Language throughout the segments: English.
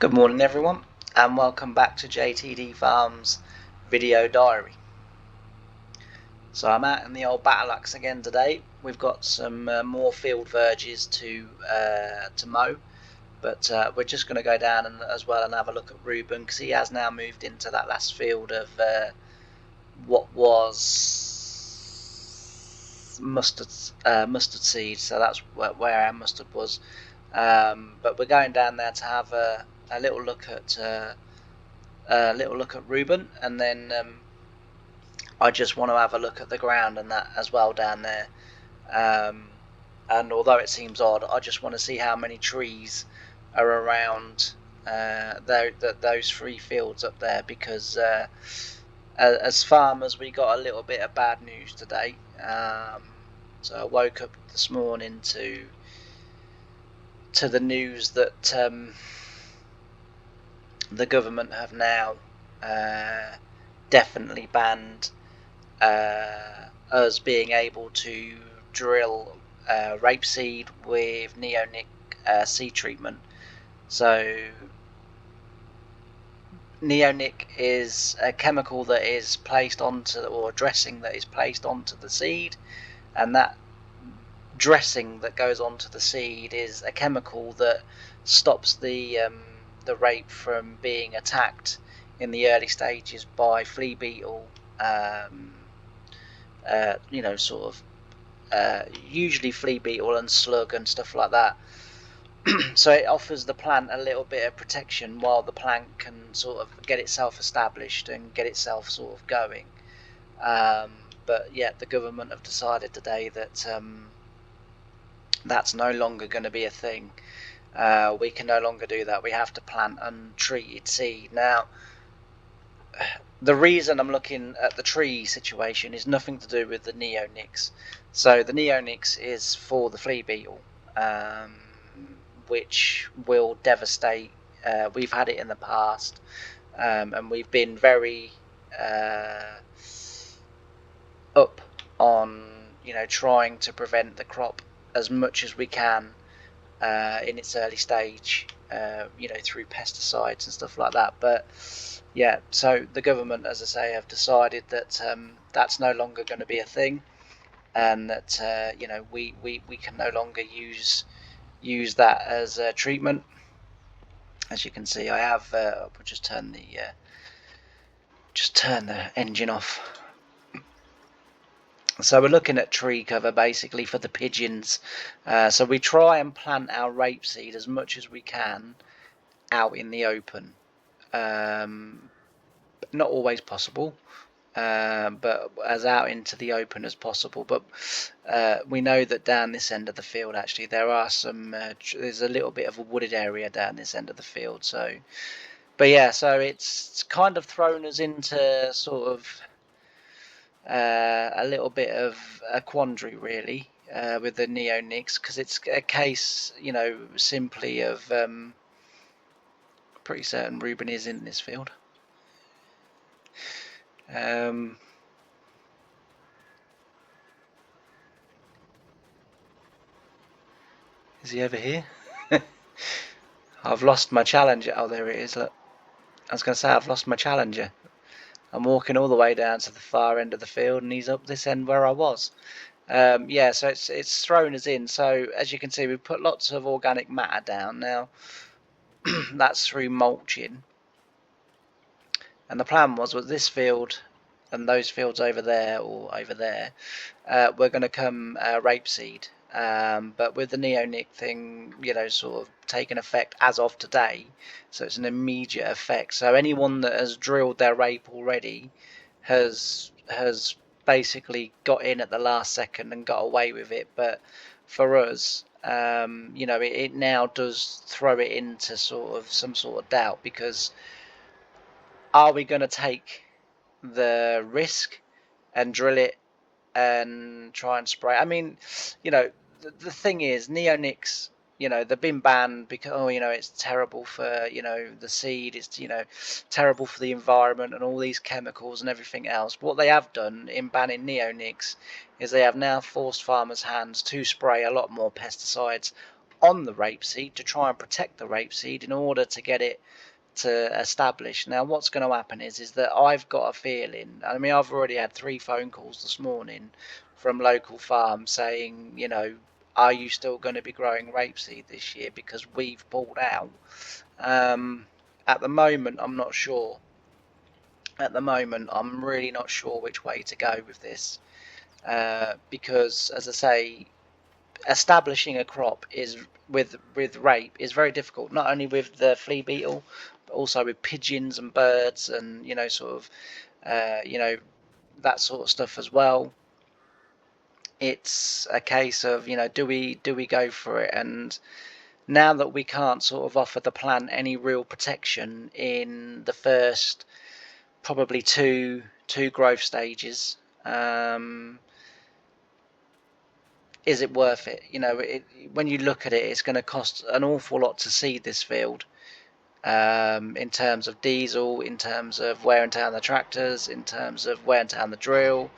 Good morning everyone, and welcome back to JTD Farms video diary. So I'm out in the old battle axe again today. We've got some more field verges to mow, but we're just going to go down as well and have a look at Reuben, because he has now moved into that last field of what was mustard seed. So that's where our mustard was. But we're going down there to have a little look at Reuben, and then I just want to have a look at the ground and that as well down there. And although it seems odd, I just want to see how many trees are around those three fields up there, because as farmers we got a little bit of bad news today. So I woke up this morning to the news that the government have now definitely banned us being able to drill rapeseed with neonic seed treatment. So neonic is a chemical that is placed onto, or a dressing that is placed onto the seed, and that dressing that goes onto the seed is a chemical that stops the rape from being attacked in the early stages by flea beetle, usually flea beetle and slug and stuff like that. So it offers the plant a little bit of protection while the plant can sort of get itself established and get itself sort of going. But yeah, the government have decided today that that's no longer going to be a thing. We can no longer do that. We have to plant untreated seed. Now, the reason I'm looking at the tree situation is nothing to do with the neonics. So the neonics is for the flea beetle, which will devastate. We've had it in the past, and we've been very up on trying to prevent the crop as much as we can in its early stage, through pesticides and stuff like that. But yeah, so the government, as I say, have decided that that's no longer going to be a thing, and that we can no longer use that as a treatment. As you can see, I have we'll just turn the engine off. So we're looking at tree cover basically for the pigeons. So we try and plant our rapeseed as much as we can out in the open. Not always possible, but as out into the open as possible. But we know that down this end of the field, actually, there are some. There's a little bit of a wooded area down this end of the field. So, but yeah, so it's kind of thrown us into sort of a little bit of a quandary, really, with the neonics, because it's a case, simply of pretty certain Reuben is in this field. Is he over here? I've lost my challenger. Oh, there it is. Look, I was going to say I've lost my challenger. I'm walking all the way down to the far end of the field, and he's up this end where I was. Yeah, so it's thrown us in. So as you can see, we've put lots of organic matter down now. That's through mulching. And the plan was this field and those fields over there, or over there, we're going to come rapeseed. But with the neonic thing, sort of taken effect as of today, so it's an immediate effect. So anyone that has drilled their rape already has basically got in at the last second and got away with it. But for us, it now does throw it into sort of some sort of doubt, because are we going to take the risk and drill it and try and spray? I mean, the thing is, neonics, they've been banned because, it's terrible for, the seed, it's, terrible for the environment and all these chemicals and everything else. But what they have done in banning neonics is they have now forced farmers' hands to spray a lot more pesticides on the rapeseed to try and protect the rapeseed in order to get it to establish. Now what's going to happen is that I've got a feeling, I mean, I've already had 3 phone calls this morning from local farms saying, you know, are you still going to be growing rapeseed this year because we've pulled out? At the moment I'm not sure. At the moment I'm really not sure which way to go with this, because as I say, establishing a crop is with rape is very difficult, not only with the flea beetle but also with pigeons and birds and, you know, sort of you know, that sort of stuff as well. It's a case of, you know, do we go for it? And now that we can't sort of offer the plant any real protection in the first probably two growth stages, is it worth it? You know, when you look at it, it's going to cost an awful lot to seed this field, in terms of diesel, in terms of wear and tear on the tractors, in terms of wear and tear on the drill,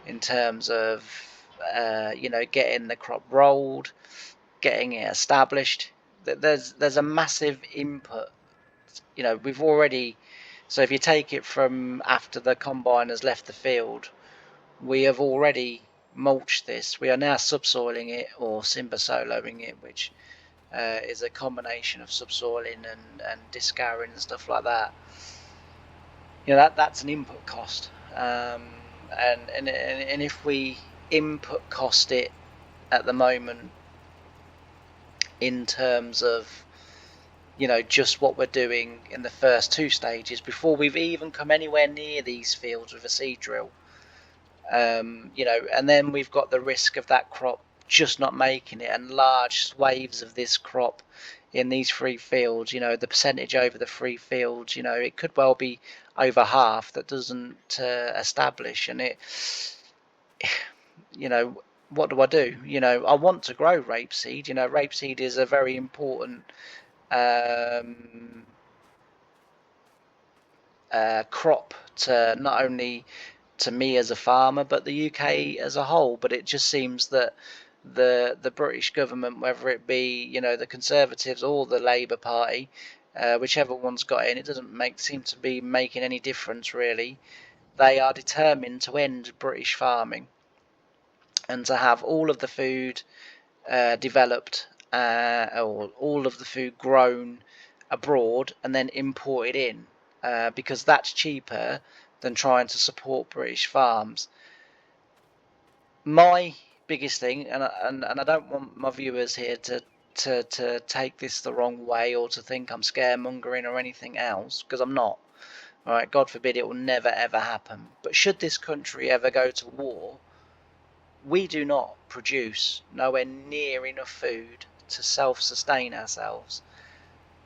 in terms of you know, getting the crop rolled, getting it established. There's a massive input. You know, we've already, so if you take it from after the combine has left the field, we have already mulched this. We are now subsoiling it or soloing it, which is a combination of subsoiling and discouring and stuff like that. You know, that's an input cost, and if we input cost it at the moment in terms of, you know, just what we're doing in the first 2 stages before we've even come anywhere near these fields with a seed drill, you know, and then we've got the risk of that crop just not making it, and large swathes of this crop in these 3 fields, you know, the percentage over the 3 fields, you know, it could well be over half that doesn't establish. And it, you know, what do? You know, I want to grow rapeseed. You know, rapeseed is a very important crop to not only to me as a farmer but the UK as a whole. But it just seems that the British government, whether it be, you know, the Conservatives or the Labour Party, whichever one's got in, it doesn't seem to be making any difference really. They are determined to end British farming and to have all of the food developed, or all of the food grown abroad and then imported in, because that's cheaper than trying to support British farms. My biggest thing, and I don't want my viewers here to take this the wrong way or to think I'm scaremongering or anything else, because I'm not. All right, God forbid, it will never ever happen. But should this country ever go to war, we do not produce nowhere near enough food to self-sustain ourselves.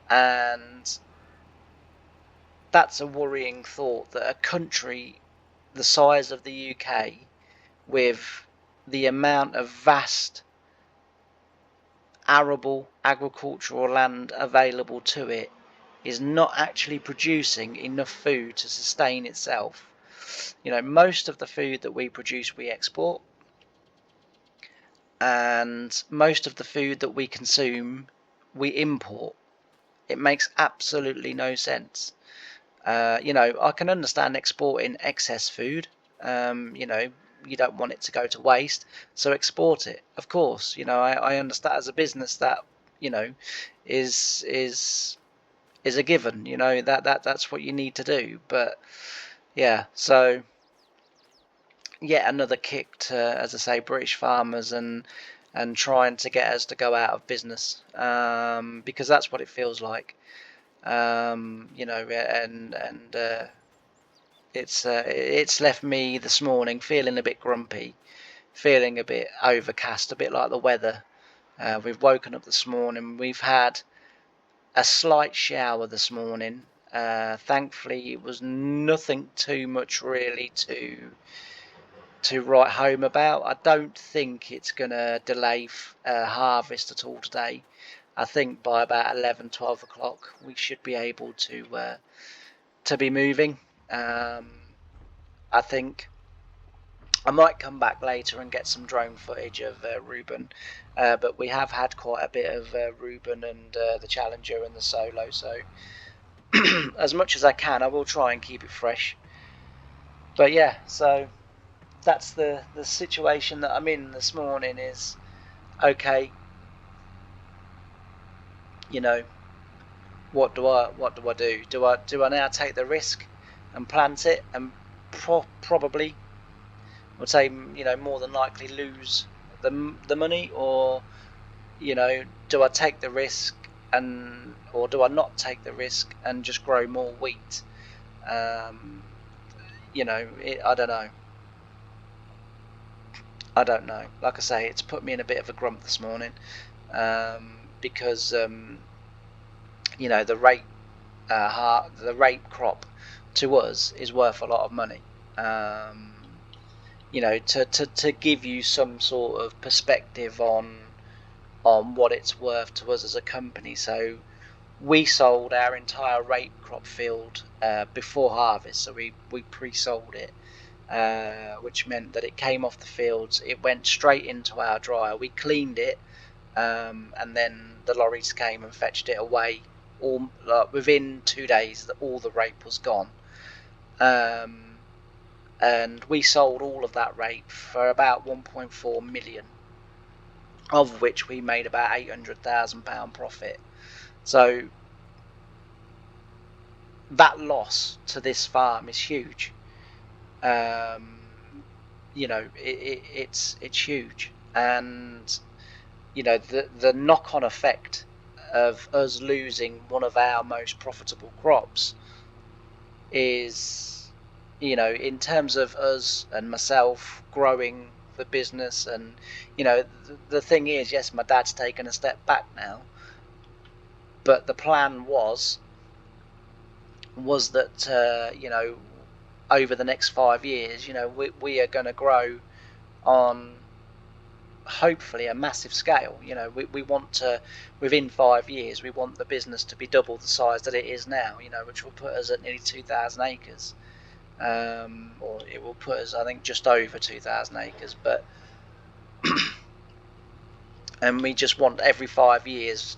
And that's a worrying thought, that a country the size of the UK, with the amount of vast arable agricultural land available to it, is not actually producing enough food to sustain itself. You know, most of the food that we produce we export, and most of the food that we consume we import. It makes absolutely no sense. You know, I can understand exporting excess food. You know, you don't want it to go to waste, so export it. Of course, you know, I understand as a business that, you know, is a given. You know, that's what you need to do. But yeah, so yet another kick to, as I say, British farmers and trying to get us to go out of business, because that's what it feels like. You know, and it's left me this morning feeling a bit grumpy, feeling a bit overcast, a bit like the weather. We've woken up this morning, we've had a slight shower this morning. Thankfully it was nothing too much really to write home about. I don't think it's going to delay harvest at all today. I think by about 11-12 o'clock we should be able to be moving. I think I might come back later and get some drone footage of Ruben, but we have had quite a bit of Ruben and the Challenger and the Solo, so as much as I can, I will try and keep it fresh. But yeah, so that's the situation that I'm in this morning. Is okay, you know, what do I do? Do I now take the risk and plant it and probably, I would say, you know, more than likely lose the money, or you know, do I take the risk and, or do I not take the risk and just grow more wheat? You know, I don't know. I don't know. Like I say, it's put me in a bit of a grump this morning, because you know, the rape crop to us is worth a lot of money. You know, to give you some sort of perspective on what it's worth to us as a company. So we sold our entire rape crop field before harvest, so we pre-sold it, which meant that it came off the fields, it went straight into our dryer, we cleaned it, and then the lorries came and fetched it away. All within 2 days, all the rape was gone, and we sold all of that rape for about 1.4 million, of which we made about £800,000 profit. So that loss to this farm is huge. You know, it's huge, and you know, the knock-on effect of us losing one of our most profitable crops is, you know, in terms of us and myself growing the business. And you know, the thing is, yes, my dad's taken a step back now, but the plan was that you know, over the next 5 years, you know, we are going to grow on hopefully a massive scale. You know, we want to, within 5 years, we want the business to be double the size that it is now, you know, which will put us at nearly 2,000 acres, or it will put us, I think, just over 2,000 acres. But and we just want every 5 years,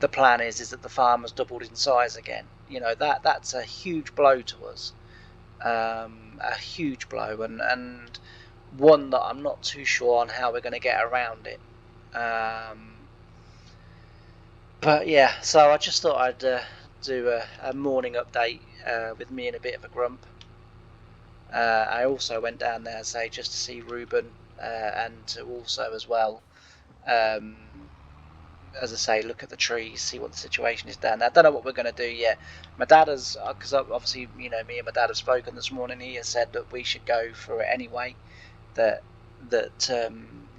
the plan is that the farm has doubled in size again. You know, that's a huge blow to us, a huge blow, and one that I'm not too sure on how we're going to get around it. But yeah, so I just thought I'd do a morning update with me in a bit of a grump. I also went down there, say, just to see Ruben, and to also as well, as I say, look at the trees, see what the situation is down there. I don't know what we're going to do yet. My dad has, because obviously, you know, me and my dad have spoken this morning. He has said that we should go for it anyway. That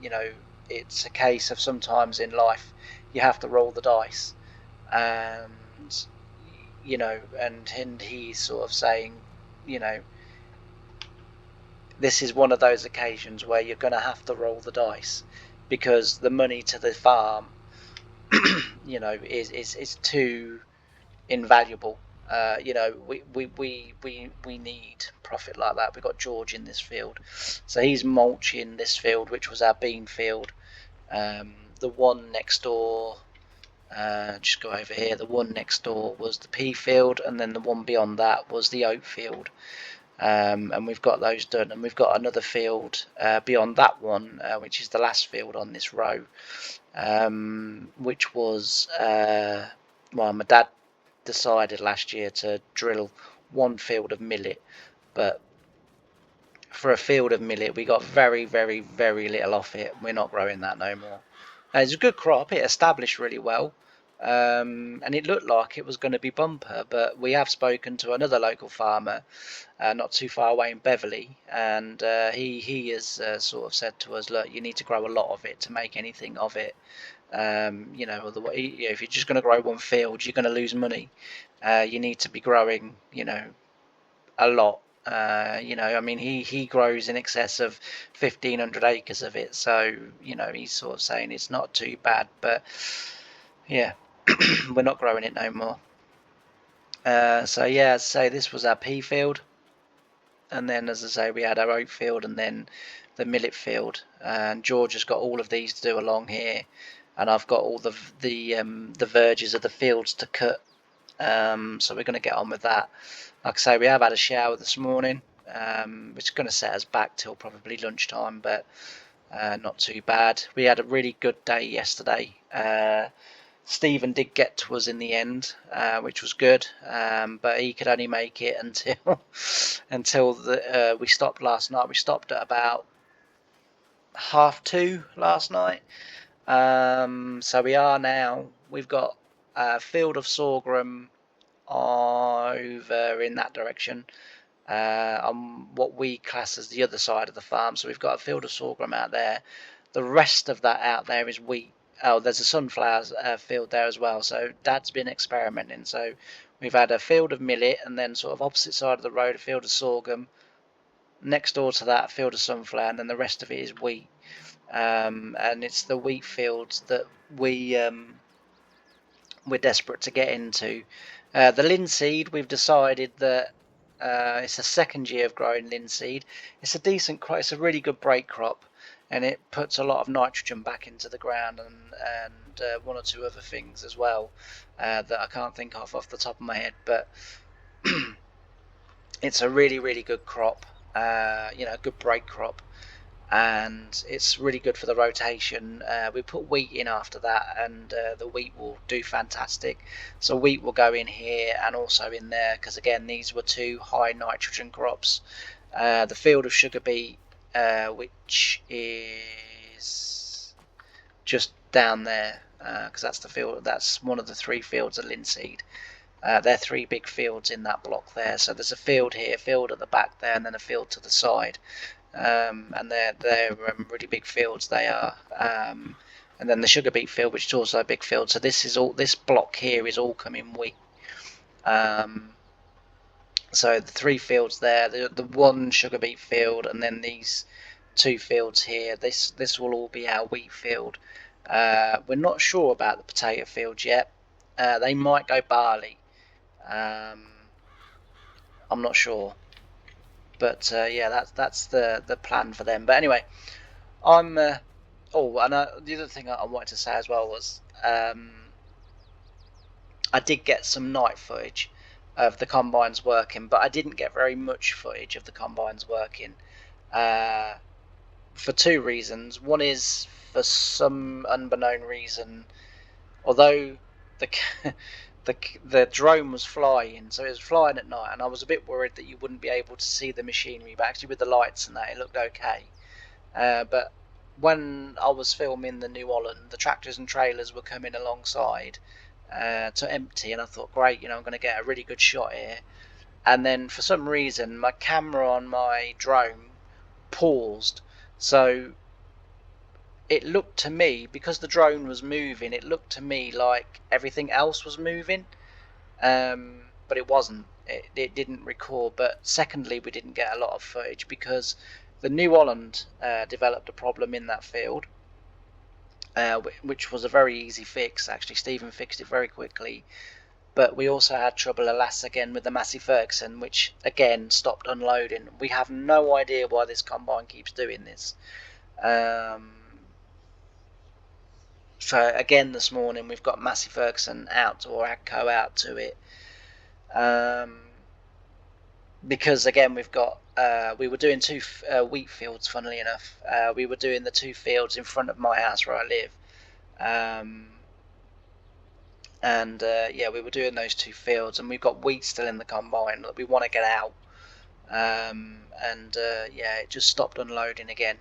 you know, it's a case of sometimes in life you have to roll the dice, and you know, and he's sort of saying, you know, this is one of those occasions where you're going to have to roll the dice, because the money to the farm, you know, is too invaluable. You know, we need profit like that. We've got George in this field, so he's mulching this field, which was our bean field. The one next door, just go over here, the one next door was the pea field, and then the one beyond that was the oat field. And we've got those done, and we've got another field beyond that one, which is the last field on this row, which was, well, my dad decided last year to drill one field of millet, but for a field of millet we got very little off it. We're not growing that no more. It's a good crop, it established really well, and it looked like it was going to be bumper, but we have spoken to another local farmer not too far away in Beverley, and he has sort of said to us, look, you need to grow a lot of it to make anything of it. You know, otherwise, you know, if you're just going to grow one field, you're going to lose money. You need to be growing, you know, a lot. You know, I mean, he grows in excess of 1,500 acres of it, so you know, he's sort of saying it's not too bad, but yeah, we're not growing it no more. So yeah, as I say, this was our pea field. and then, as I say, we had our oat field and then the millet field. And George has got all of these to do along here, and I've got all the verges of the fields to cut. So we're going to get on with that. Like I say, we have had a shower this morning, which is going to set us back till probably lunchtime, but not too bad. We had a really good day yesterday. Stephen did get to us in the end, which was good, but he could only make it until we stopped last night. We stopped at about 2:30 last night. So we've got a field of sorghum over in that direction, on what we class as the other side of the farm. So we've got a field of sorghum out there. The rest of that out there is wheat. Oh, there's a sunflower field there as well. So Dad's been experimenting. So we've had a field of millet, and then sort of opposite side of the road, a field of sorghum. Next door to that, a field of sunflower, and then the rest of it is wheat. And it's the wheat fields that we're desperate to get into. The linseed, we've decided that it's the second year of growing linseed. It's a decent crop. It's a really good break crop, and it puts a lot of nitrogen back into the ground, and one or two other things as well that I can't think of off the top of my head. But it's a really, really good crop. Good break crop, and it's really good for the rotation. We put wheat in after that, and the wheat will do fantastic. So wheat will go in here and also in there, because again, these were two high nitrogen crops. The field of sugar beet, which is just down there, because that's one of the three fields of linseed. There are three big fields in that block there. So there's a field here, a field at the back there, and then a field to the side. And they're really big fields, they are. And then the sugar beet field, which is also a big field. So this block here is all coming wheat. So the three fields there, the one sugar beet field, and then these two fields here. This will all be our wheat field. We're not sure about the potato fields yet. They might go barley. I'm not sure. But yeah, that's the plan for them. But anyway, I'm. The other thing I wanted to say as well was I did get some night footage of the combines working, but I didn't get very much footage of the combines working for two reasons. One is, for some unbeknown reason, although the the drone was flying, so it was flying at night, and I was a bit worried that you wouldn't be able to see the machinery, but actually with the lights and that, it looked okay. But when I was filming the New Holland, the tractors and trailers were coming alongside to empty, and I thought, great, I'm going to get a really good shot here. And then for some reason, my camera on my drone paused, so it looked to me, because the drone was moving, it looked to me like everything else was moving, but it wasn't. It didn't record. But secondly, we didn't get a lot of footage because the New Holland developed a problem in that field, which was a very easy fix. Actually, Stephen fixed it very quickly. But we also had trouble, alas, again with the Massey Ferguson, which again stopped unloading. We have no idea why this combine keeps doing this. So again this morning we've got Massey Ferguson out, or AGCO out to it, because again we've got we were doing two wheat fields, funnily enough. We were doing the two fields in front of my house where I live, and yeah, we were doing those two fields, and we've got wheat still in the combine that we want to get out, and yeah, it just stopped unloading again.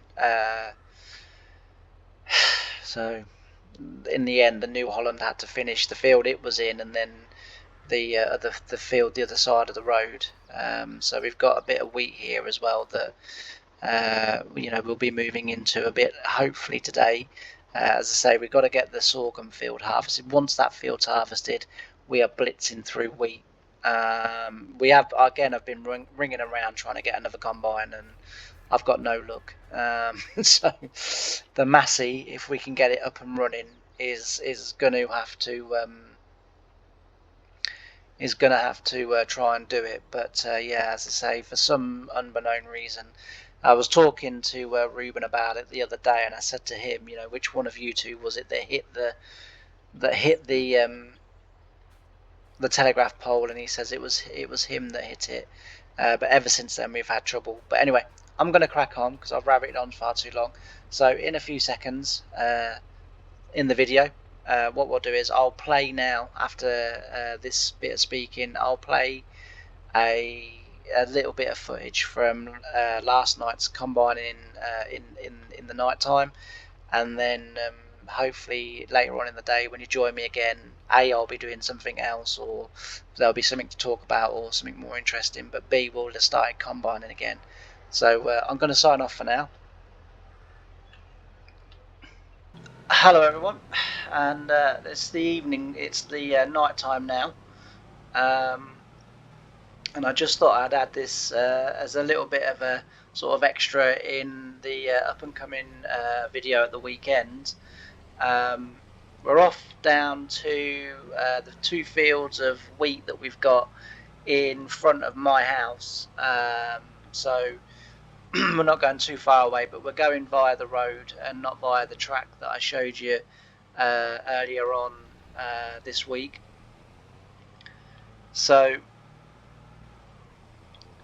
So in the end, the New Holland had to finish the field it was in, and then the field the other side of the road. So we've got a bit of wheat here as well that we'll be moving into a bit, hopefully today. As I say, we've got to get the sorghum field harvested. Once that field's harvested, we are blitzing through wheat. I've been ringing around trying to get another combine, and I've got no luck. So the Massey, if we can get it up and running, is going to have to is going to have to try and do it. But yeah, as I say, for some unbeknown reason, I was talking to Ruben about it the other day, and I said to him, you know, which one of you two was it that hit the telegraph pole? And he says it was him that hit it. But ever since then, we've had trouble. But anyway, I'm going to crack on because I've rabbited on far too long. So in a few seconds, in the video, what we'll do is I'll play now after this bit of speaking. I'll play a little bit of footage from last night's combine in the night time, and then hopefully later on in the day when you join me again, I'll be doing something else, or there'll be something to talk about or something more interesting, but B, we'll have started combining again. So I'm going to sign off for now. Hello everyone, and it's the evening, it's the night time now, and I just thought I'd add this as a little bit of a sort of extra in the up and coming video at the weekend. We're off down to the 2 fields of wheat that we've got in front of my house, so we're not going too far away, but we're going via the road and not via the track that I showed you earlier on this week. So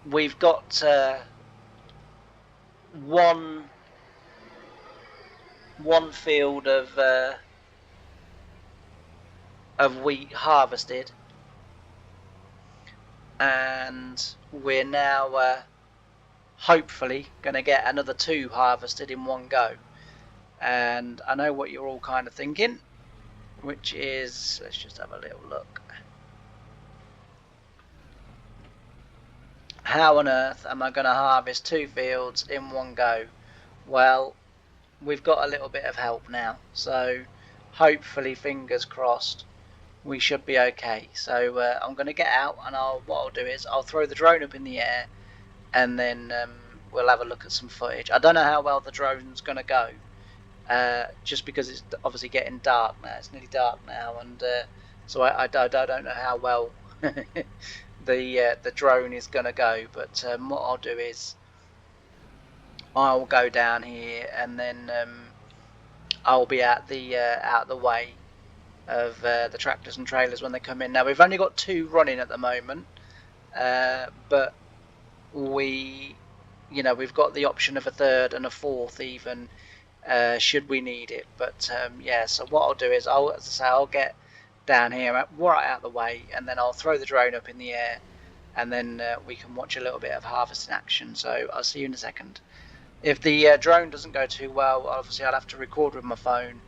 we've got one field of wheat harvested, and we're now hopefully going to get another 2 harvested in one go. And I know what you're all kind of thinking, which is, let's just have a little look. How on earth am I going to harvest 2 fields in one go? Well, we've got a little bit of help now, so hopefully, fingers crossed, we should be okay. So I'm going to get out, and what I'll do is I'll throw the drone up in the air, and then we'll have a look at some footage. I don't know how well the drone's going to go, just because it's obviously getting dark now. It's nearly dark now, and so I don't know how well the drone is going to go. But what I'll do is I'll go down here, and then I'll be out the way of the tractors and trailers when they come in. Now we've only got 2 running at the moment, but we've got the option of a 3rd and a 4th even, should we need it. But yeah, so what I'll do is I'll get down here right out the way, and then I'll throw the drone up in the air, and then we can watch a little bbit of harvesting action. So I'll see you in a second. If the drone doesn't go too well, obviously I'll have to record with my phone,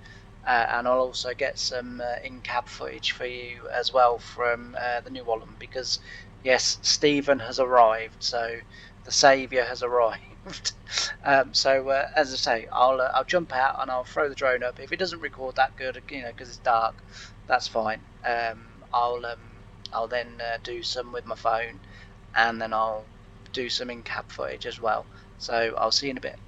and I'll also get some in-cab footage for you as well from the New Holland, because yes, Stephen has arrived, so the saviour has arrived. So as I say, I'll jump out and I'll throw the drone up. If it doesn't record that good, because it's dark, that's fine. I'll then do some with my phone, and then I'll do some in-cab footage as well. So I'll see you in a bit.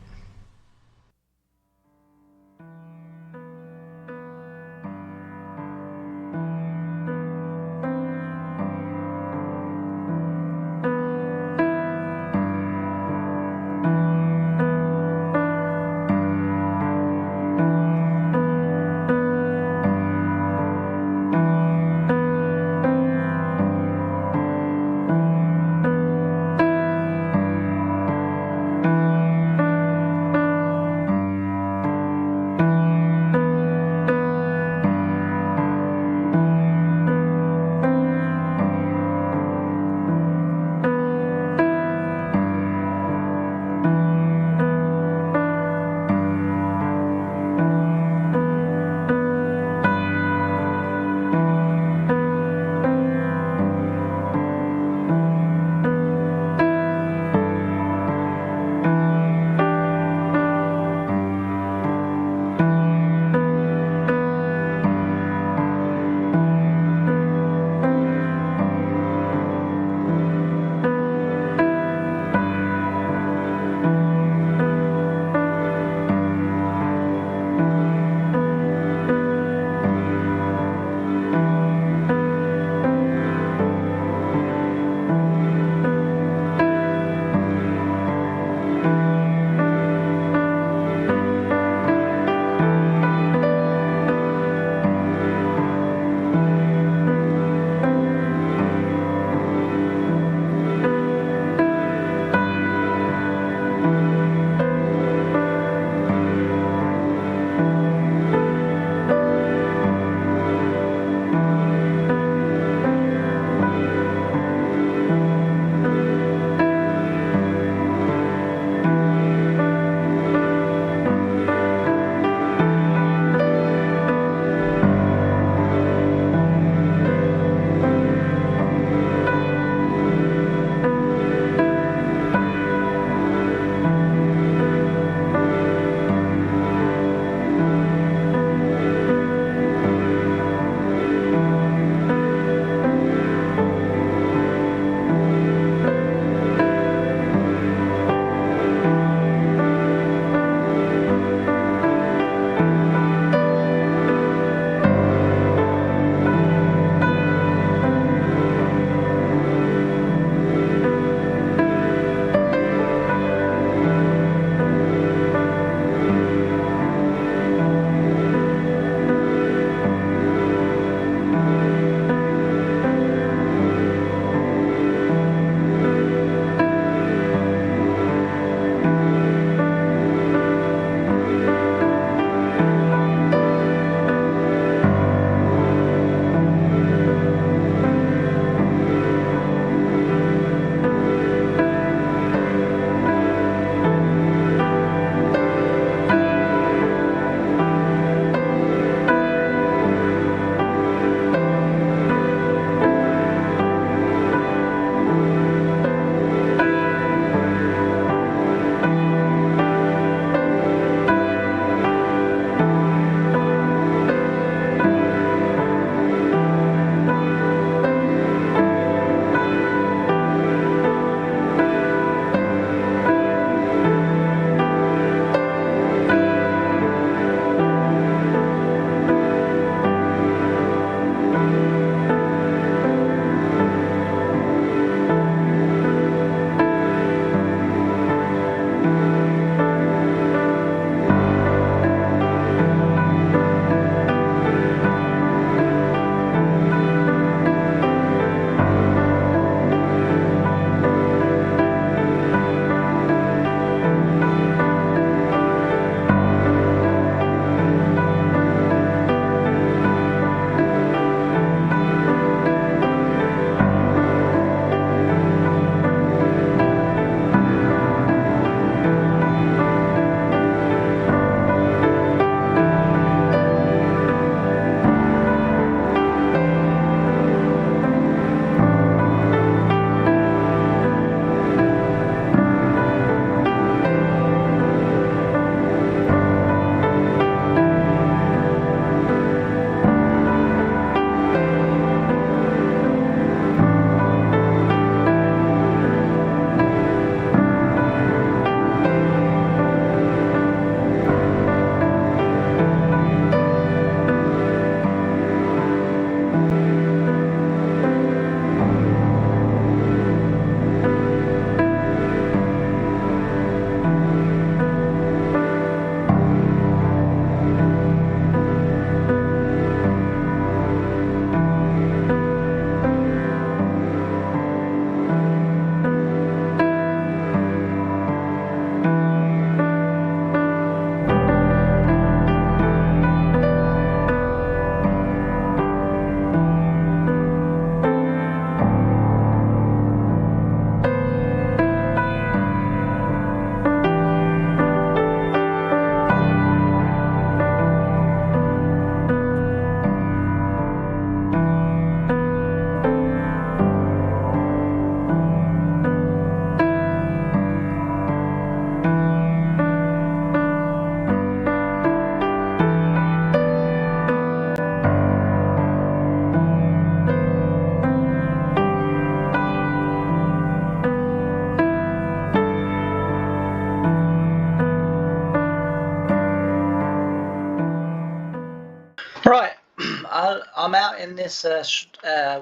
I'm out in this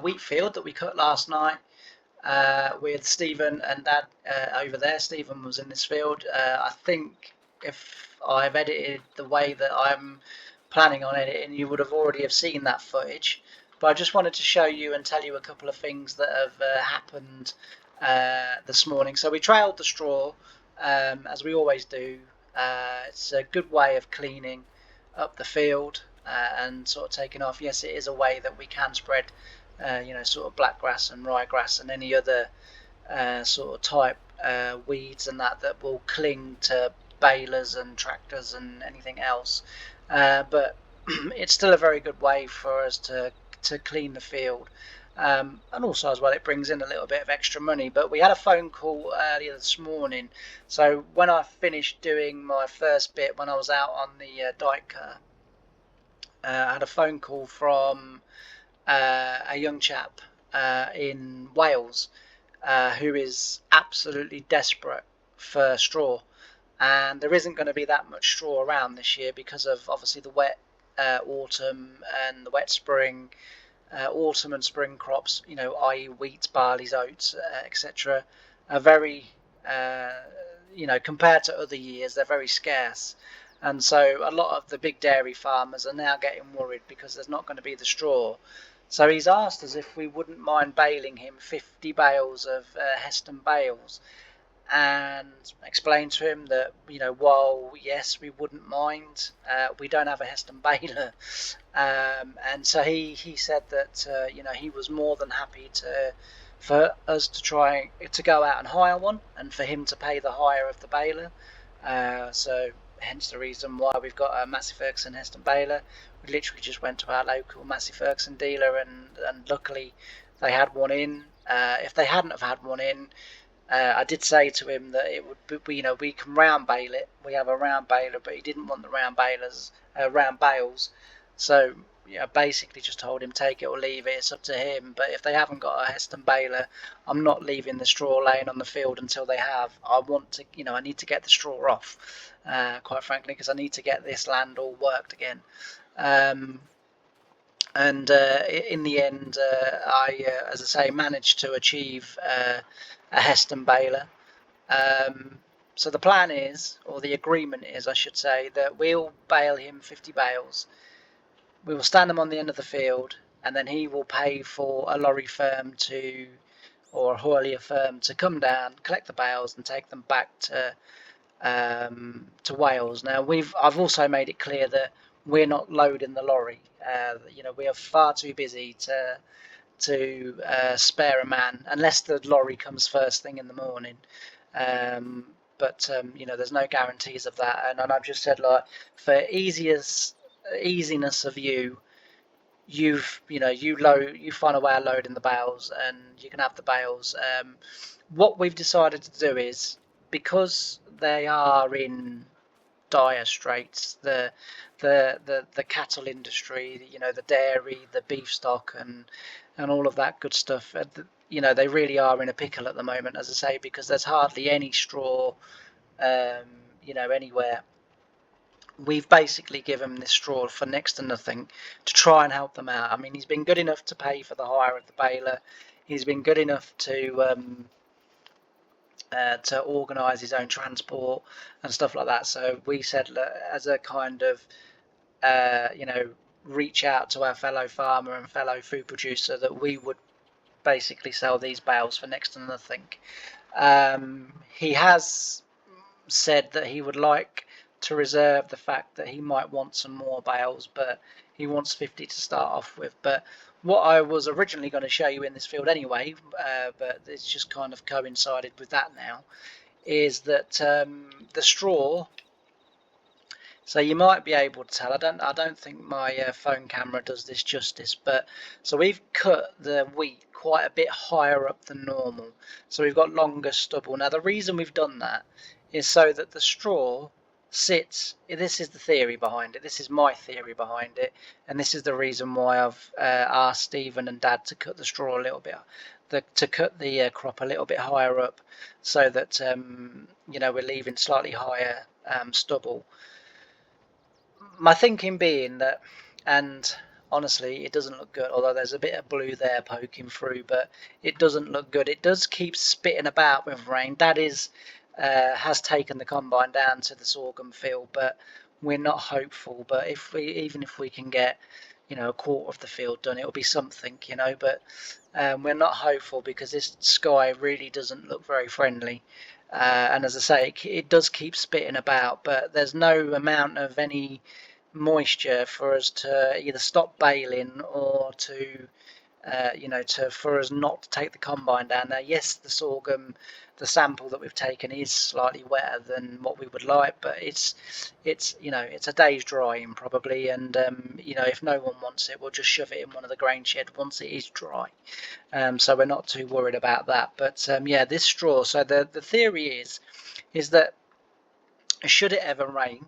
wheat field that we cut last night with Stephen and Dad over there. Stephen was in this field. I think if I've edited the way that I'm planning on editing, you would have already have seen that footage. But I just wanted to show you and tell you a couple of things that have happened this morning. So we trailed the straw, as we always do. It's a good way of cleaning up the field and sort of taking off. Yes, it is a way that we can spread sort of blackgrass and ryegrass and any other sort of type weeds and that will cling to balers and tractors and anything else. But it's still a very good way for us to clean the field. And also as well, it brings in a little bit of extra money. But we had a phone call earlier this morning. So when I finished doing my first bit, when I was out on the dike, I had a phone call from a young chap in Wales who is absolutely desperate for straw, and there isn't going to be that much straw around this year because of obviously the wet autumn and the wet spring. Autumn and spring crops, i.e. wheat, barley, oats, etc., are very, compared to other years, they're very scarce. And so a lot of the big dairy farmers are now getting worried because there's not going to be the straw. So he's asked us if we wouldn't mind baling him 50 bales of Heston bales, and explained to him that, while yes, we wouldn't mind, we don't have a Heston baler. And so he said that he was more than happy for us to try to go out and hire one, and for him to pay the hire of the baler. So hence the reason why we've got a Massey Ferguson Heston baler. We literally just went to our local Massey Ferguson dealer, and luckily they had one in. If they hadn't have had one in, I did say to him that it would be, we can round bale it. We have a round baler, but he didn't want the round bales. So basically just told him take it or leave it. It's up to him. But if they haven't got a Heston baler, I'm not leaving the straw laying on the field until they have. I want to, I need to get the straw off, quite frankly, because I need to get this land all worked again. And in the end, I, as I say, managed to achieve a Heston baler. So the plan is, or the agreement is, I should say, that we'll bale him 50 bales. We will stand them on the end of the field, and then he will pay for a lorry firm or a haulier firm to come down, collect the bales, and take them back to Wales. Now I've also made it clear that we're not loading the lorry. We are far too busy to spare a man unless the lorry comes first thing in the morning. But there's no guarantees of that, and I've just said, like, for easiness of you find a way of loading the bales, and you can have the bales. What we've decided to do is, because they are in dire straits, the cattle industry, the dairy, the beef stock, and all of that good stuff, they really are in a pickle at the moment, as I say, because there's hardly any straw anywhere. We've basically given this straw for next to nothing to try and help them out. I mean, he's been good enough to pay for the hire of the baler. He's been good enough to organise his own transport and stuff like that. So we said, look, as a kind of reach out to our fellow farmer and fellow food producer, that we would basically sell these bales for next to nothing. He has said that he would like to reserve the fact that he might want some more bales, but he wants 50 to start off with. But what I was originally going to show you in this field anyway, but it's just kind of coincided with that now, is that the straw. So you might be able to tell. I don't think my phone camera does this justice, but so we've cut the wheat quite a bit higher up than normal. So we've got longer stubble. Now the reason we've done that is so that the straw sits. This is the theory behind it. This is my theory behind it, and this is the reason why I've asked Stephen and Dad to cut the straw a little bit, to cut the crop a little bit higher up, so that we're leaving slightly higher stubble. My thinking being that, and honestly, it doesn't look good, although there's a bit of blue there poking through, but it doesn't look good. It does keep spitting about with rain. That is, has taken the combine down to the sorghum field, but we're not hopeful. But even if we can get, a quarter of the field done, it'll be something, but we're not hopeful because this sky really doesn't look very friendly. And as I say, it does keep spitting about, but there's no amount of any moisture for us to either stop baling or to for us not to take the combine down. Now, yes, the sorghum, the sample that we've taken is slightly wetter than what we would like, but it's a day's drying probably, and if no one wants it, we'll just shove it in one of the grain shed once it is dry. So we're not too worried about that. But yeah, this straw. So the theory is that should it ever rain,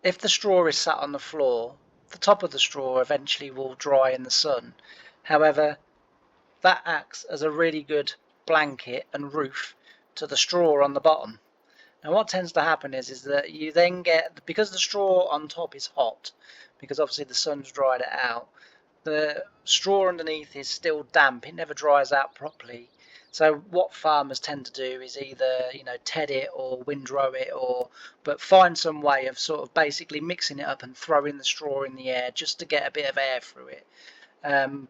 if the straw is sat on the floor, the top of the straw eventually will dry in the sun. However, that acts as a really good blanket and roof to the straw on the bottom. Now what tends to happen is that you then get, because the straw on top is hot, because obviously the sun's dried it out, the straw underneath is still damp, it never dries out properly. So what farmers tend to do is either ted it or windrow it, but find some way of sort of basically mixing it up and throwing the straw in the air just to get a bit of air through it.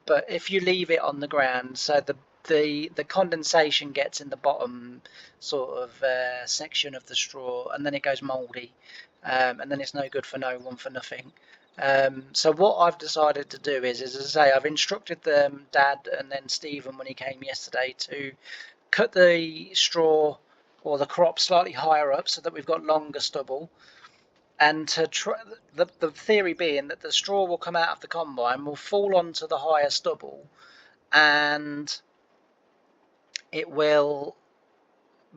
But if you leave it on the ground, so the condensation gets in the bottom sort of section of the straw, and then it goes mouldy, and then it's no good for no one for nothing. So what I've decided to do is as I say, I've instructed them, Dad and then Stephen when he came yesterday, to cut the straw or the crop slightly higher up so that we've got longer stubble, and to try, the theory being that the straw will come out of the combine, will fall onto the higher stubble, and it will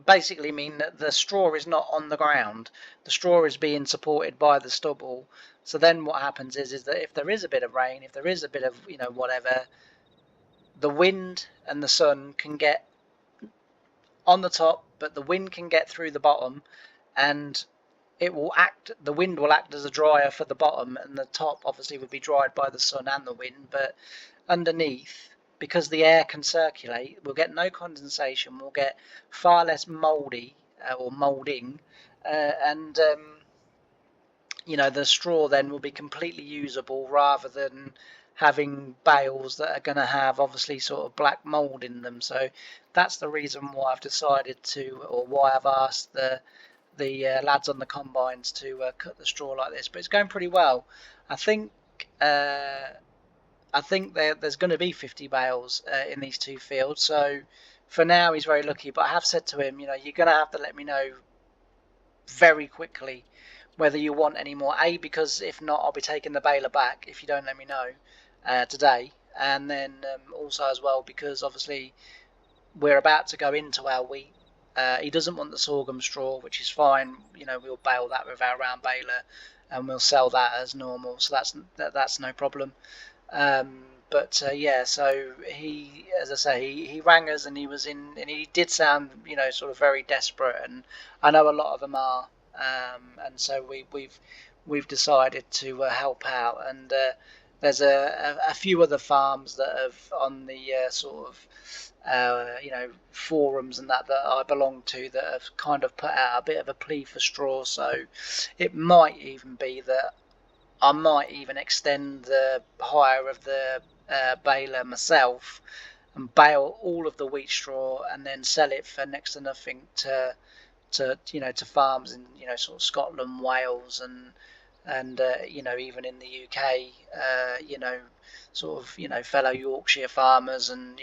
basically mean that the straw is not on the ground. The straw is being supported by the stubble. So then what happens is that if there is a bit of rain, if there is a bit of whatever, the wind and the sun can get on the top, but the wind can get through the bottom, and the wind will act as a dryer for the bottom, and the top obviously would be dried by the sun and the wind, but underneath, because the air can circulate, we'll get no condensation, we'll get far less mouldy or moulding, and the straw then will be completely usable rather than having bales that are going to have obviously sort of black mould in them. So that's the reason why I've decided to, or why I've asked the lads on the combines to cut the straw like this. But it's going pretty well. I think there's going to be 50 bales in these two fields. So for now, he's very lucky. But I have said to him, you're going to have to let me know very quickly whether you want any more. Because if not, I'll be taking the baler back if you don't let me know today. And then also as well, because obviously we're about to go into our wheat. He doesn't want the sorghum straw, which is fine. We'll bale that with our round baler, and we'll sell that as normal. So that's no problem. But yeah, so he, as I say, he rang us, and he did sound, sort of very desperate, and I know a lot of them are, and so we've decided to help out, and there's a few other farms that have on the sort of forums and that I belong to that have kind of put out a bit of a plea for straw. So it might even be that I might even extend the hire of the baler myself and bale all of the wheat straw and then sell it for next to nothing to farms in sort of Scotland, Wales, and even in the UK, sort of fellow Yorkshire farmers, and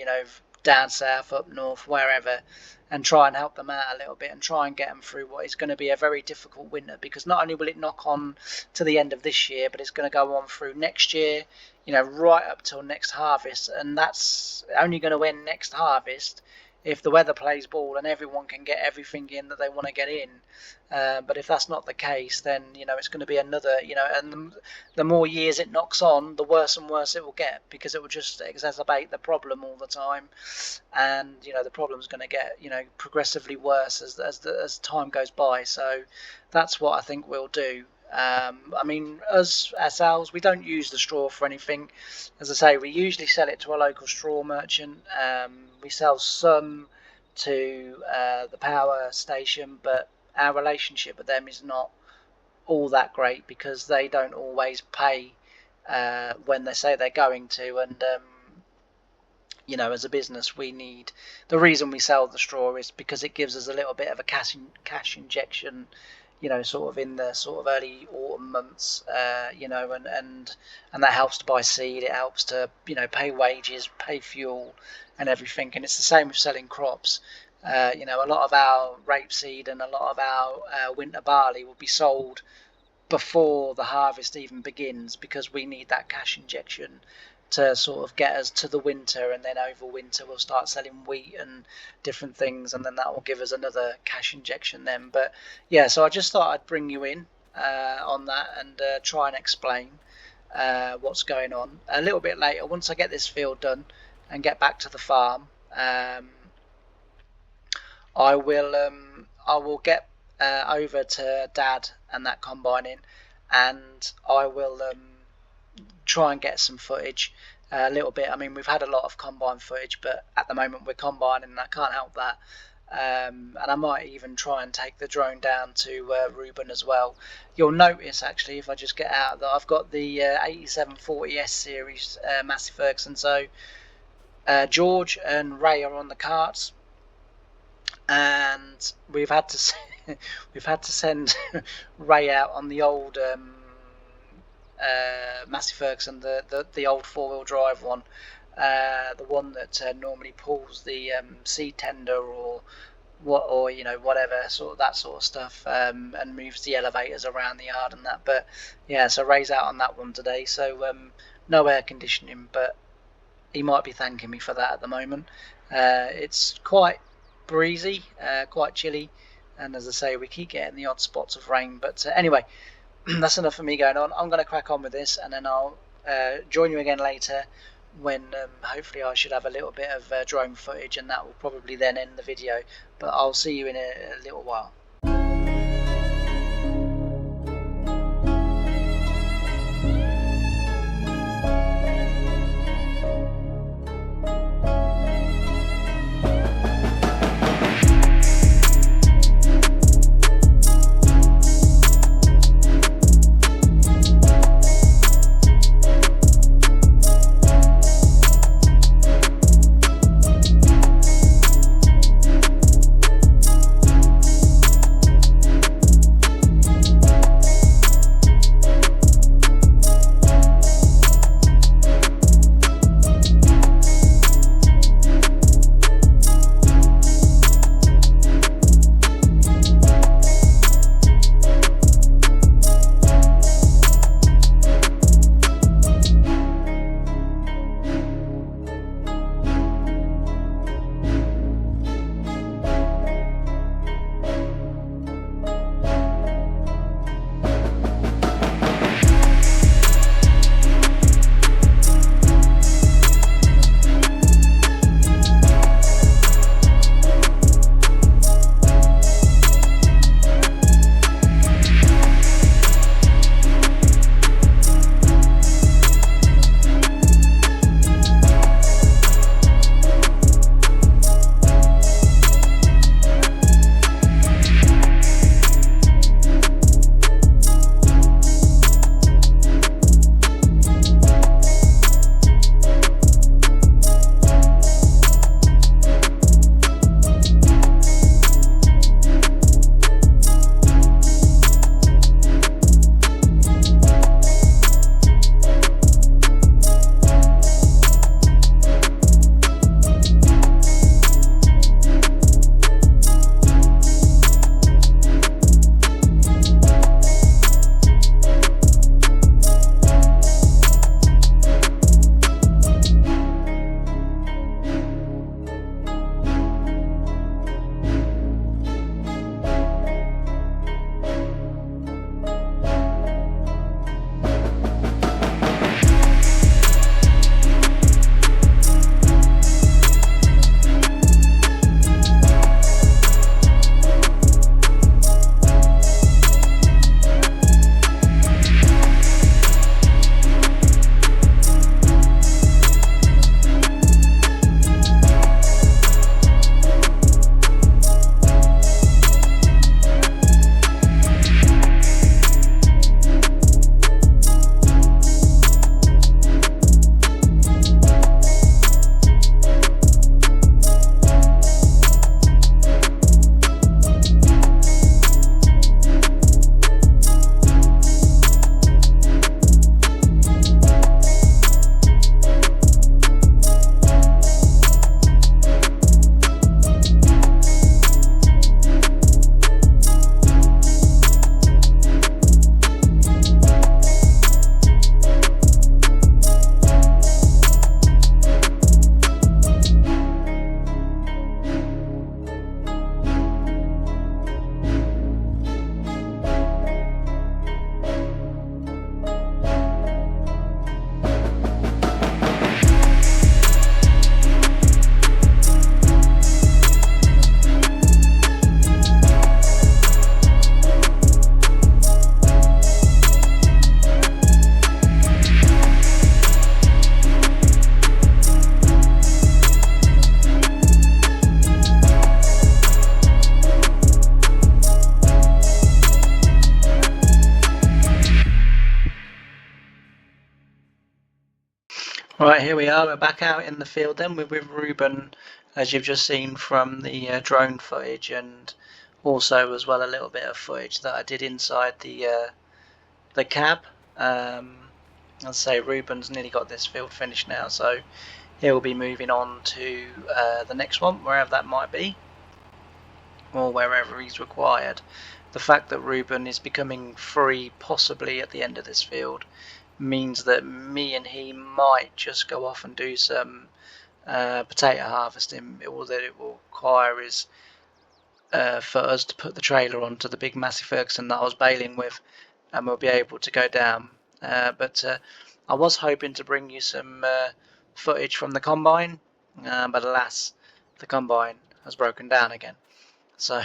down south, up north, wherever, and try and help them out a little bit and try and get them through what is going to be a very difficult winter, because not only will it knock on to the end of this year, but it's going to go on through next year, right up till next harvest, and that's only going to end next harvest if the weather plays ball and everyone can get everything in that they want to get in. But if that's not the case, then it's going to be another, and the more years it knocks on, the worse and worse it will get, because it will just exacerbate the problem all the time, and the problem's going to get progressively worse as time goes by. So that's what I think we'll do. I mean, us ourselves, we don't use the straw for anything. As I say, we usually sell it to a local straw merchant. We sell some to the power station, but our relationship with them is not all that great because they don't always pay when they say they're going to, and you know, as a business, we need, the reason we sell the straw is because it gives us a little bit of a cash injection, you know, sort of in the sort of early autumn months, you know, and that helps to buy seed. It helps to, you know, pay wages, pay fuel, and everything. And it's the same with selling crops. You know, a lot of our rapeseed and a lot of our winter barley will be sold before the harvest even begins because we need that cash injection to sort of get us to the winter, and then over winter we'll start selling wheat and different things, and then that will give us another cash injection then. But yeah, so I just thought I'd bring you in on that and try and explain what's going on a little bit later once I get this field done and get back to the farm. I will get over to Dad and that combining, and I will try and get some footage a little bit. I mean, we've had a lot of combine footage, but at the moment we're combining and I can't help that. And I might even try and take the drone down to Reuben as well. You'll notice actually, if I just get out, that I've got the 8740S series Massey Ferguson. So George and Ray are on the carts, and we've had to send Ray out on the old Massey Ferguson, the old 4-wheel drive one, the one that normally pulls the seed tender or you know, whatever sort of that sort of stuff, and moves the elevators around the yard and that. But yeah, so Ray's out on that one today, so no air conditioning, but he might be thanking me for that at the moment. It's quite breezy, quite chilly, and as I say, we keep getting the odd spots of rain. But anyway, that's enough of me going on. I'm going to crack on with this, and then I'll join you again later when hopefully I should have a little bit of drone footage, and that will probably then end the video. But I'll see you in a little while. Right, here we are. We're back out in the field then with Ruben, as you've just seen from the drone footage, and also as well a little bit of footage that I did inside the cab. I'll say Ruben's nearly got this field finished now, so he'll be moving on to the next one, wherever that might be, or wherever he's required. The fact that Ruben is becoming free possibly at the end of this field means that me and he might just go off and do some potato harvesting. All that it will require is for us to put the trailer onto the big Massey Ferguson that I was baling with, and we'll be able to go down. But I was hoping to bring you some footage from the combine, but alas, the combine has broken down again. So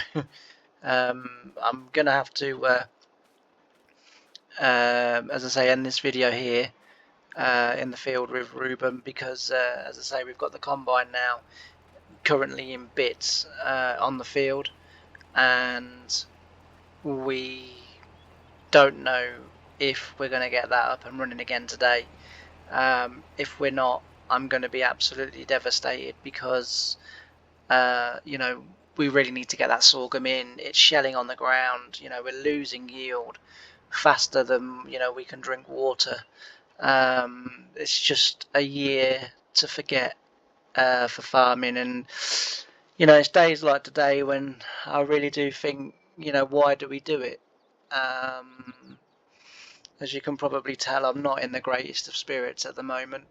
I'm gonna have to, as I say, end this video here in the field with Ruben, because as I say, we've got the combine now currently in bits on the field, and we don't know if we're going to get that up and running again today. If we're not, I'm going to be absolutely devastated, because we really need to get that sorghum in. It's shelling on the ground. We're losing yield faster than we can drink water. It's just a year to forget for farming, and it's days like today when I really do think, why do we do it? As you can probably tell, I'm not in the greatest of spirits at the moment.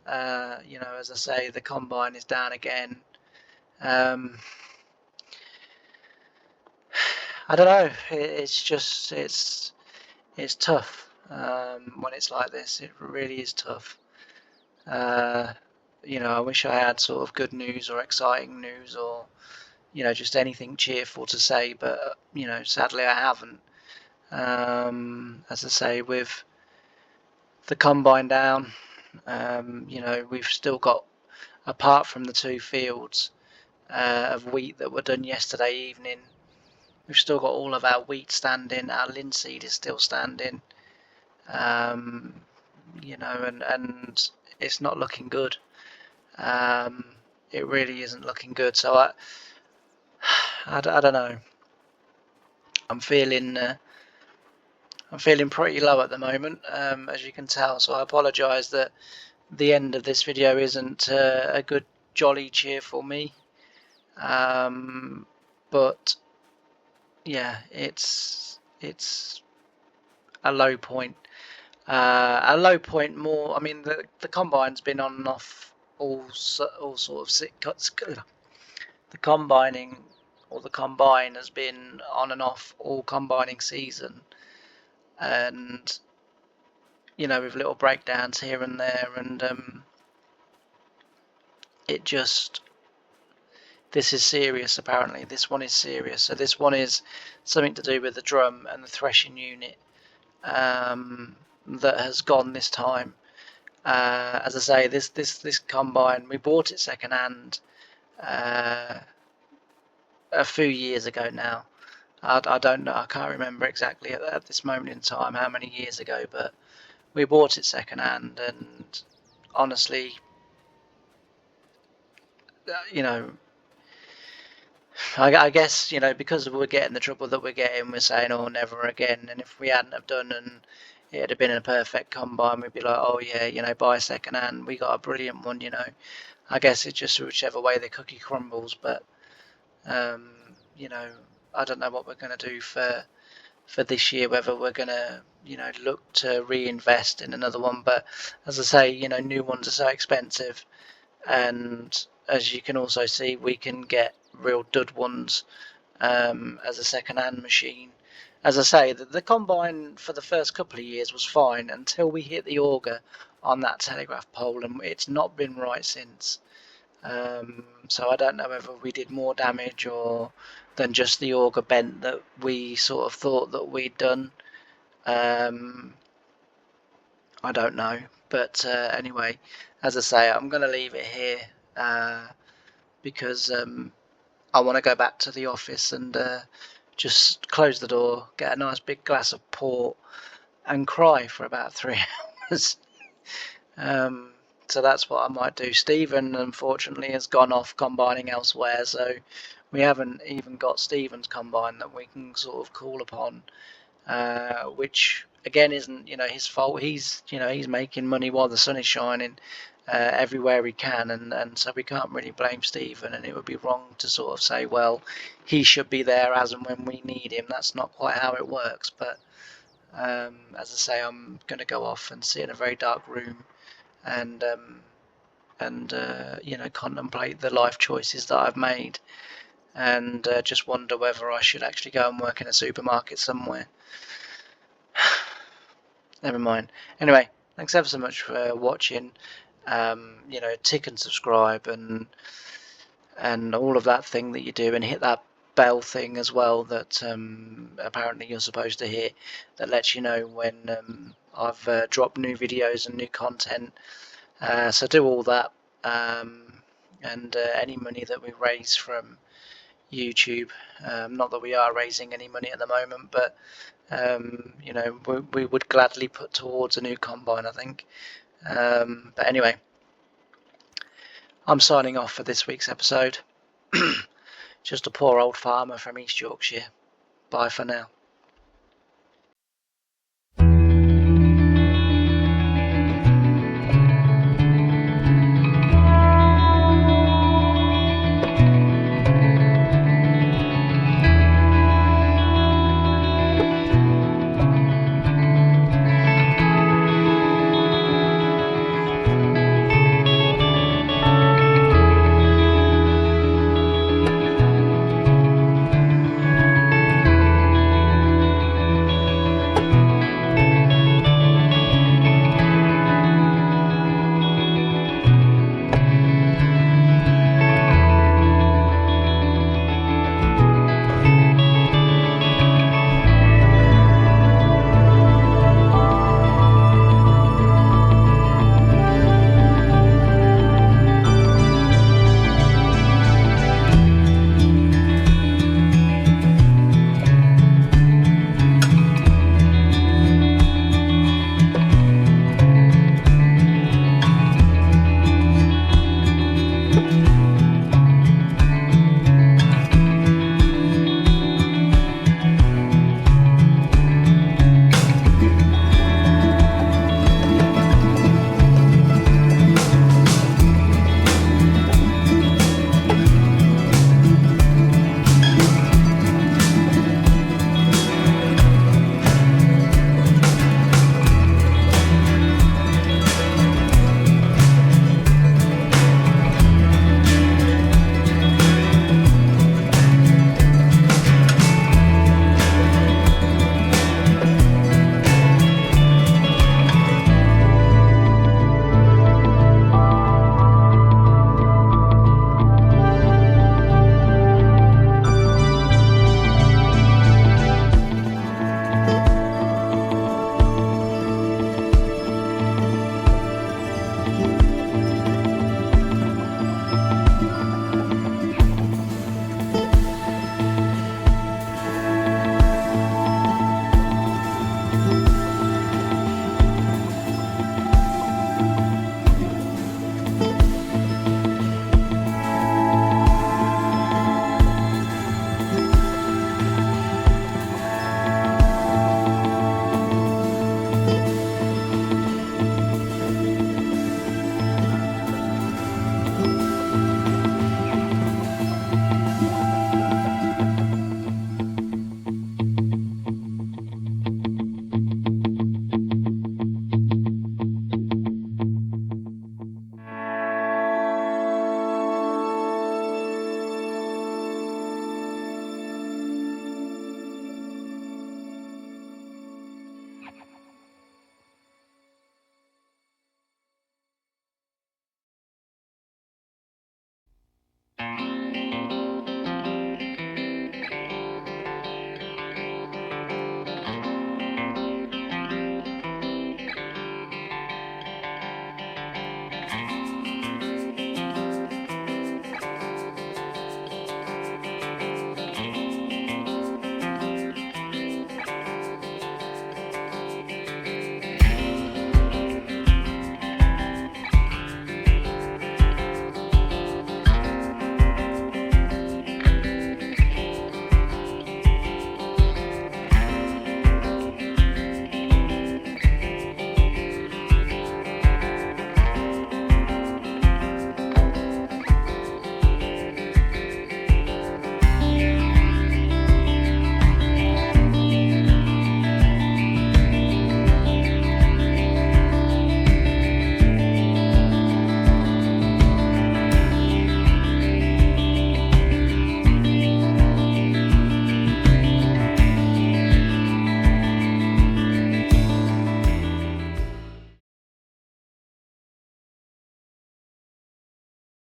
As I say, the combine is down again. I don't know. It's tough when it's like this. It really is tough. I wish I had sort of good news or exciting news, or just anything cheerful to say, but sadly I haven't. As I say, with the combine down, we've still got, apart from the 2 fields of wheat that were done yesterday evening, we've still got all of our wheat standing. Our linseed is still standing. And it's not looking good. It really isn't looking good. So I don't know. I'm feeling pretty low at the moment, as you can tell. So I apologise that the end of this video isn't a good, jolly, cheerful me. But yeah, it's a low point. A low point more. I mean, the combine's been on and off all sort of the combining, or the combine has been on and off all combining season, and with little breakdowns here and there, and this is serious. Apparently this one is serious. So this one is something to do with the drum and the threshing unit that has gone this time. As I say, this combine, we bought it second hand a few years ago now. I don't know, I can't remember exactly at this moment in time how many years ago, but we bought it second hand, and honestly, I guess, because we're getting the trouble that we're getting, we're saying, oh, never again. And if we hadn't have done, and it had been a perfect combine, we'd be like, oh yeah, buy second hand, we got a brilliant one. I guess it's just whichever way the cookie crumbles. But I don't know what we're going to do for this year, whether we're going to look to reinvest in another one. But as I say, new ones are so expensive, and as you can also see, we can get real dud ones as a second-hand machine. As I say, the combine for the first couple of years was fine until we hit the auger on that telegraph pole, and it's not been right since. So I don't know whether we did more damage or than just the auger bent that we sort of thought that we'd done. I don't know, but anyway, as I say, I'm going to leave it here because I want to go back to the office and just close the door, get a nice big glass of port, and cry for about 3 hours. So that's what I might do. Stephen, unfortunately, has gone off combining elsewhere, so we haven't even got Stephen's combine that we can sort of call upon, which again isn't his fault. He's he's making money while the sun is shining everywhere he can, and so we can't really blame Stephen, and it would be wrong to sort of say, well, he should be there as and when we need him. That's not quite how it works. But as I say, I'm going to go off and sit in a very dark room and contemplate the life choices that I've made, and just wonder whether I should actually go and work in a supermarket somewhere. Never mind. Anyway, thanks ever so much for watching. Tick and subscribe and all of that thing that you do, and hit that bell thing as well that apparently you're supposed to hit, that lets you know when I've dropped new videos and new content. So do all that, and any money that we raise from YouTube, not that we are raising any money at the moment, but we would gladly put towards a new combine, I think. But anyway, I'm signing off for this week's episode. Just a poor old farmer from East Yorkshire. Bye for now.